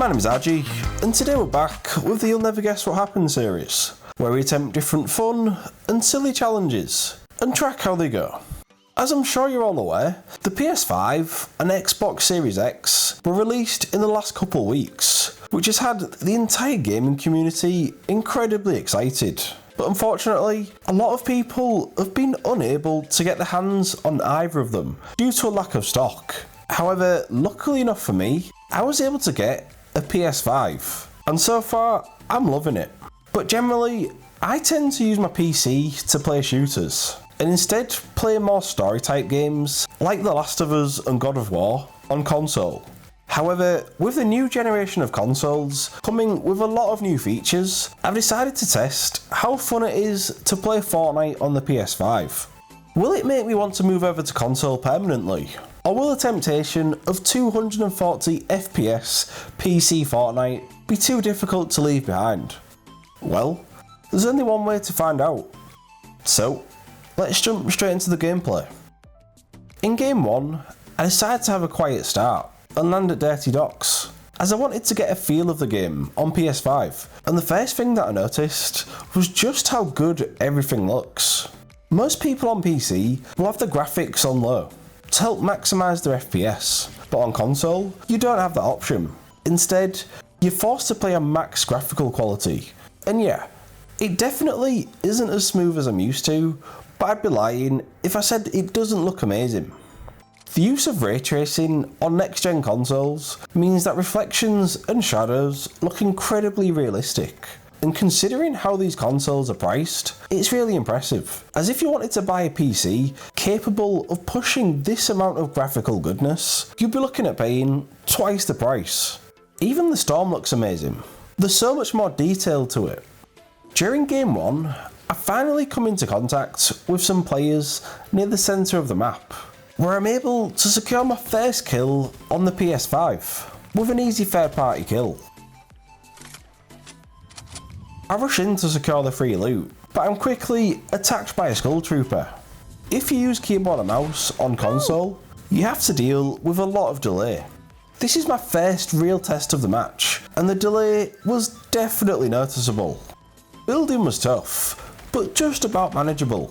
My name is Aji, and today we're back with the You'll Never Guess What Happened series, where we attempt different fun and silly challenges, and track how they go. As I'm sure you're all aware, the PS5 and Xbox Series X were released in the last couple weeks, which has had the entire gaming community incredibly excited. But unfortunately, a lot of people have been unable to get their hands on either of them due to a lack of stock. However, luckily enough for me, I was able to get a PS5, and so far I'm loving it. But generally, I tend to use my PC to play shooters, and instead play more story type games like The Last of Us and God of War on console. However, with the new generation of consoles coming with a lot of new features, I've decided to test how fun it is to play Fortnite on the PS5. Will it make me want to move over to console permanently? Or will the temptation of 240 FPS PC Fortnite be too difficult to leave behind? Well, there's only one way to find out. So, let's jump straight into the gameplay. In Game 1, I decided to have a quiet start and land at Dirty Docks, as I wanted to get a feel of the game on PS5, and the first thing that I noticed was just how good everything looks. Most people on PC will have the graphics on low to help maximise their FPS, but on console, you don't have that option. Instead, you're forced to play on max graphical quality, and yeah, it definitely isn't as smooth as I'm used to, but I'd be lying if I said it doesn't look amazing. The use of ray tracing on next-gen consoles means that reflections and shadows look incredibly realistic. And considering how these consoles are priced, it's really impressive. As if you wanted to buy a PC capable of pushing this amount of graphical goodness, you'd be looking at paying twice the price. Even the storm looks amazing. There's so much more detail to it. During Game 1, I finally come into contact with some players near the centre of the map, where I'm able to secure my first kill on the PS5 with an easy third party kill. I rush in to secure the free loot, but I'm quickly attacked by a skull trooper. If you use keyboard and mouse on console, you have to deal with a lot of delay. This is my first real test of the match, and the delay was definitely noticeable. Building was tough, but just about manageable.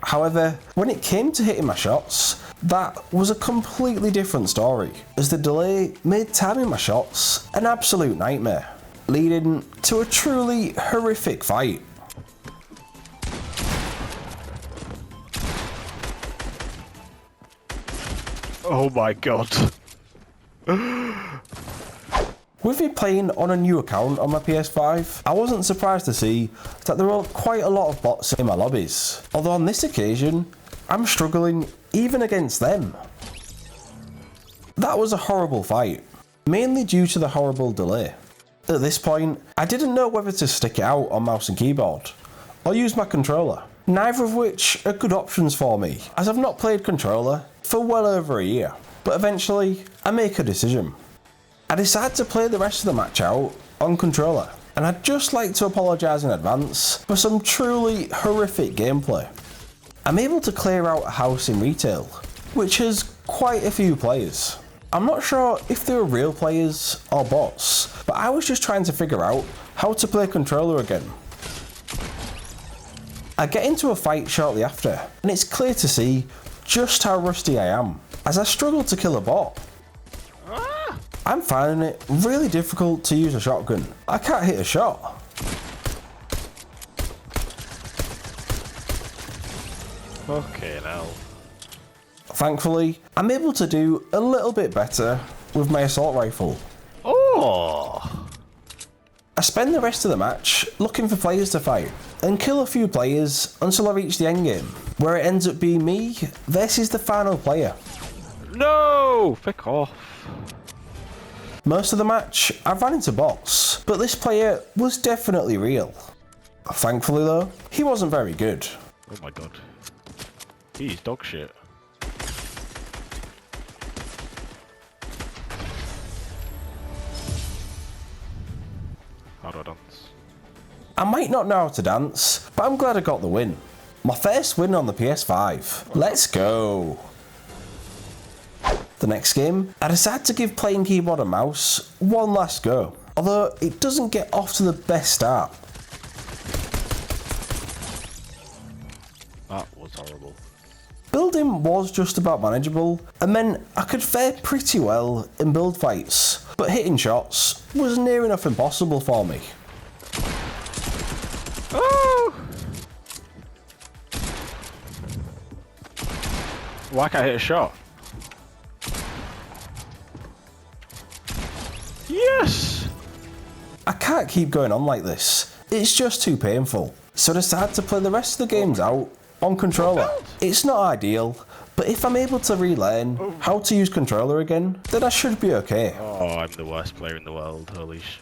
However, when it came to hitting my shots, that was a completely different story, as the delay made timing my shots an absolute nightmare, leading to a truly horrific fight. Oh my god. With me playing on a new account on my PS5, I wasn't surprised to see that there were quite a lot of bots in my lobbies, although on this occasion, I'm struggling even against them. That was a horrible fight, mainly due to the horrible delay. At this point, I didn't know whether to stick it out on mouse and keyboard, or use my controller, neither of which are good options for me, as I've not played controller for well over a year, but eventually, I make a decision. I decide to play the rest of the match out on controller, and I'd just like to apologise in advance for some truly horrific gameplay. I'm able to clear out a house in retail, which has quite a few players. I'm not sure if they were real players or bots, but I was just trying to figure out how to play controller again. I get into a fight shortly after, and it's clear to see just how rusty I am, as I struggle to kill a bot. I'm finding it really difficult to use a shotgun. I can't hit a shot. Okay, now. Thankfully, I'm able to do a little bit better with my assault rifle. Oh! I spend the rest of the match looking for players to fight, and kill a few players until I reach the endgame, where it ends up being me versus the final player. No! Fuck off. Most of the match, I ran into bots, but this player was definitely real. Thankfully though, he wasn't very good. Oh my god. He's dog shit. How do I dance? I might not know how to dance, but I'm glad I got the win. My first win on the PS5. Let's go. The next game, I decided to give playing keyboard and mouse one last go, although it doesn't get off to the best start. That was horrible. Building was just about manageable and meant I could fare pretty well in build fights, but hitting shots was near enough impossible for me. Oh! Why can't I hit a shot? Yes! I can't keep going on like this, it's just too painful, so I decided to play the rest of the games out on controller. It's not ideal, but if I'm able to relearn how to use controller again, then I should be okay. Oh, I'm the worst player in the world, holy sh...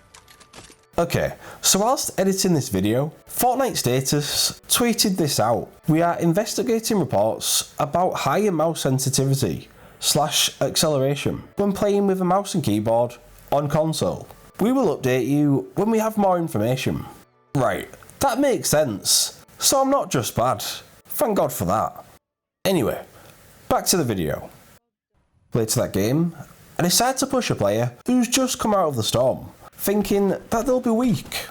Okay, so whilst editing this video, Fortnite Status tweeted this out. We are investigating reports about higher mouse sensitivity / acceleration when playing with a mouse and keyboard on console. We will update you when we have more information. Right, that makes sense. So I'm not just bad. Thank God for that. Anyway, back to the video. Later that game, I decided to push a player who's just come out of the storm, thinking that they'll be weak.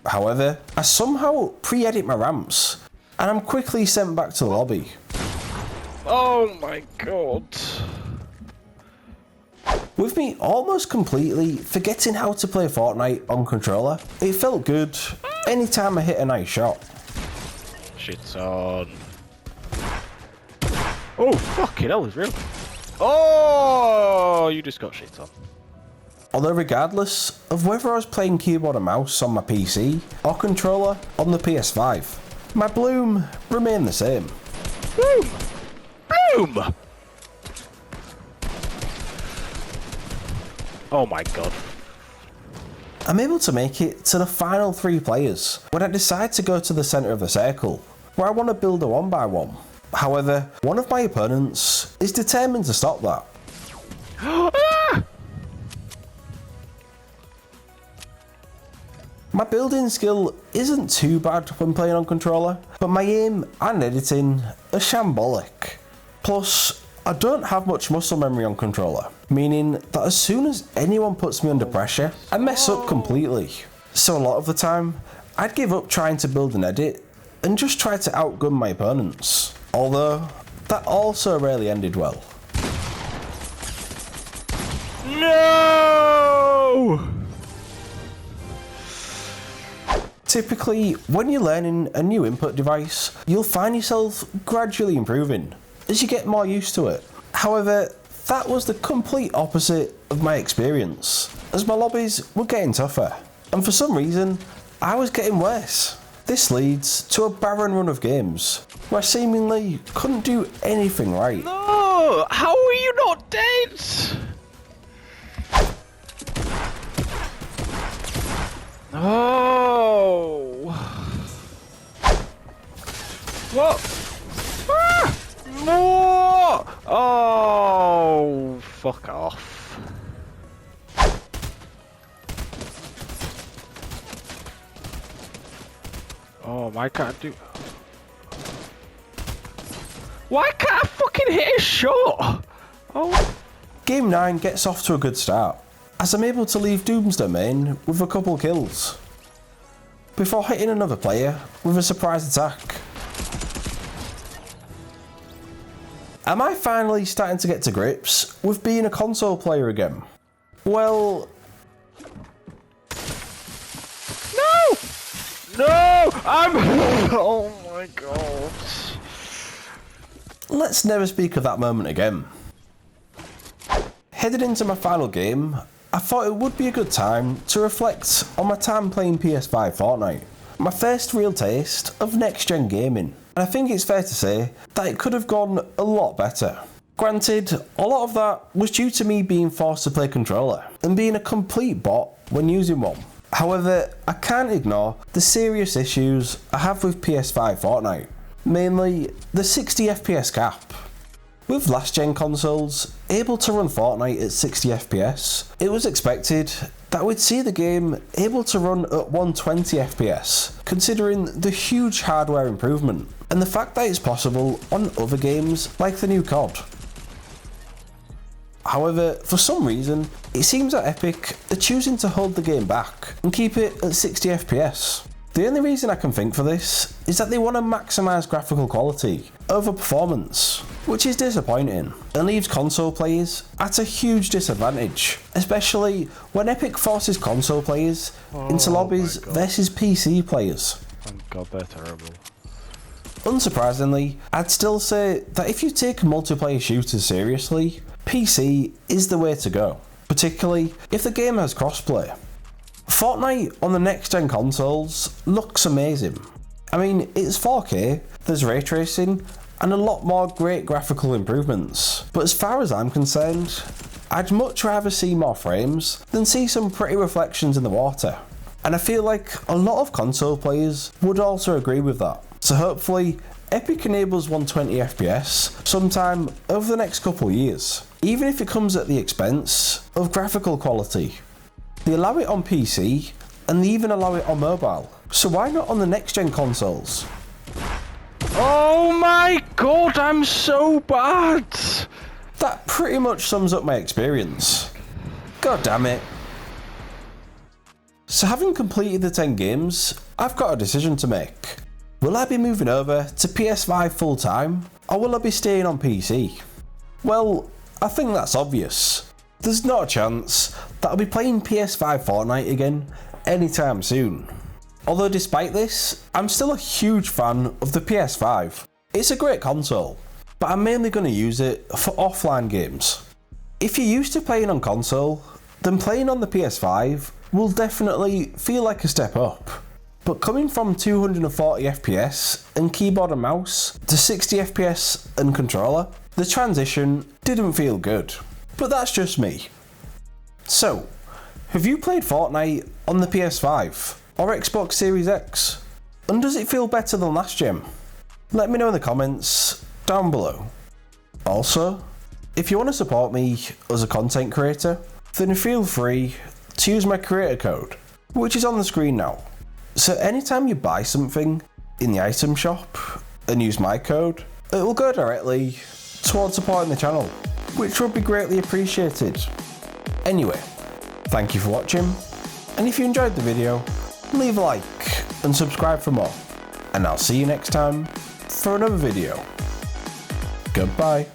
However, I somehow pre-edit my ramps, and I'm quickly sent back to the lobby. Oh my god. With me almost completely forgetting how to play Fortnite on controller, it felt good anytime I hit a nice shot. Shit's on. Oh, fucking hell, it's real. Oh, you just got shit on. Although regardless of whether I was playing keyboard and mouse on my PC or controller on the PS5, my bloom remained the same. Boom! Boom! Oh my god. I'm able to make it to the final 3 players when I decide to go to the centre of the circle, where I want to build a 1x1. However, one of my opponents is determined to stop that. Ah! My building skill isn't too bad when playing on controller, but my aim and editing are shambolic. Plus, I don't have much muscle memory on controller, meaning that as soon as anyone puts me under pressure, I mess up completely. So a lot of the time, I'd give up trying to build and edit, and just try to outgun my opponents. Although, that also rarely ended well. No! Typically, when you're learning a new input device, you'll find yourself gradually improving as you get more used to it. However, that was the complete opposite of my experience, as my lobbies were getting tougher, and for some reason, I was getting worse. This leads to a barren run of games, where I seemingly couldn't do anything right. No! How are you not dead? Oh! What? Ah! More! Oh, fuck off. Oh, why can't I do... Why can't I fucking hit a shot? Oh. Game 9 gets off to a good start, as I'm able to leave Doom's domain with a couple kills, before hitting another player with a surprise attack. Am I finally starting to get to grips with being a console player again? Well... No! No! I'm... Oh my god. Let's never speak of that moment again. Headed into my final game, I thought it would be a good time to reflect on my time playing PS5 FORTNITE, my first real taste of next-gen gaming, and I think it's fair to say that it could have gone a lot better. Granted, a lot of that was due to me being forced to play controller, and being a complete bot when using one. However, I can't ignore the serious issues I have with PS5 FORTNITE, mainly the 60 FPS cap. With last gen consoles able to run Fortnite at 60 FPS, it was expected that we'd see the game able to run at 120 FPS, considering the huge hardware improvement, and the fact that it's possible on other games like the new COD. However, for some reason, it seems that Epic are choosing to hold the game back and keep it at 60 FPS. The only reason I can think for this is that they want to maximise graphical quality over performance, which is disappointing and leaves console players at a huge disadvantage, especially when Epic forces console players into lobbies versus PC players. Thank God they're terrible. Unsurprisingly, I'd still say that if you take multiplayer shooters seriously, PC is the way to go, particularly if the game has crossplay. Fortnite on the next gen consoles looks amazing. I mean, it's 4K, there's ray tracing, and a lot more great graphical improvements. But as far as I'm concerned, I'd much rather see more frames than see some pretty reflections in the water. And I feel like a lot of console players would also agree with that. So hopefully, Epic enables 120 FPS sometime over the next couple years, even if it comes at the expense of graphical quality. They allow it on PC, and they even allow it on mobile, so why not on the next gen consoles? Oh my God, I'm so bad! That pretty much sums up my experience. God damn it. So having completed the 10 games, I've got a decision to make. Will I be moving over to PS5 full time, or will I be staying on PC? Well, I think that's obvious. There's not a chance that I'll be playing PS5 FORTNITE again anytime soon. Although despite this, I'm still a huge fan of the PS5. It's a great console, but I'm mainly going to use it for offline games. If you're used to playing on console, then playing on the PS5 will definitely feel like a step up. But coming from 240 FPS and keyboard and mouse to 60 FPS and controller, the transition didn't feel good. But that's just me. So, have you played Fortnite on the PS5 or Xbox Series X? And does it feel better than last gen? Let me know in the comments down below. Also, if you want to support me as a content creator, then feel free to use my creator code, which is on the screen now. So anytime you buy something in the item shop and use my code, it will go directly towards supporting the channel, which would be greatly appreciated. Anyway, thank you for watching, and if you enjoyed the video, leave a like and subscribe for more, and I'll see you next time for another video. Goodbye.